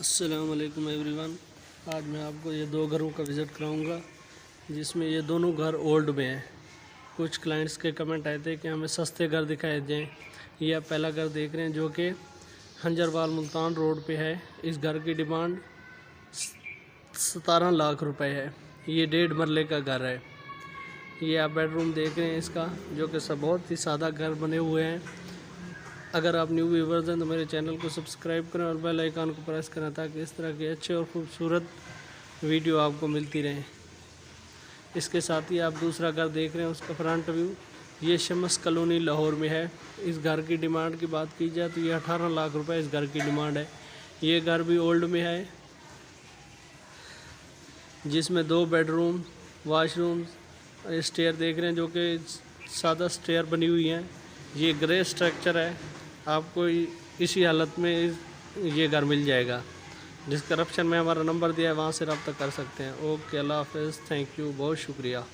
अस्सलाम वालेकुम एवरीवन। आज मैं आपको ये दो घरों का विज़िट कराऊंगा जिसमें ये दोनों घर ओल्ड में हैं। कुछ क्लाइंट्स के कमेंट आए थे कि हमें सस्ते घर दिखाए जाएं। ये आप पहला घर देख रहे हैं जो कि हंजरवाल मुल्तान रोड पे है। इस घर की डिमांड 17 लाख रुपए है। ये 1.5 मरले का घर है। ये आप बेडरूम देख रहे हैं इसका, जो कि सब बहुत ही सादा घर बने हुए हैं। अगर आप न्यू व्यूवर्स हैं तो मेरे चैनल को सब्सक्राइब करें और बेल आइकन को प्रेस करें ताकि इस तरह के अच्छे और खूबसूरत वीडियो आपको मिलती रहें। इसके साथ ही आप दूसरा घर देख रहे हैं, उसका फ्रंट व्यू। ये शम्स कॉलोनी लाहौर में है। इस घर की डिमांड की बात की जाए तो ये 18 लाख रुपए इस घर की डिमांड है। ये घर भी ओल्ड में है जिसमें 2 बेडरूम, वाशरूम, स्टेयर देख रहे हैं जो कि सादा स्टेयर बनी हुई हैं। ये ग्रे स्ट्रक्चर है। आपको इसी हालत में ये घर मिल जाएगा। डिस्क्रिप्शन में हमारा नंबर दिया है, वहाँ से रब्ता कर सकते हैं। ओके, अल्लाह हाफ़िज़, थैंक यू, बहुत शुक्रिया।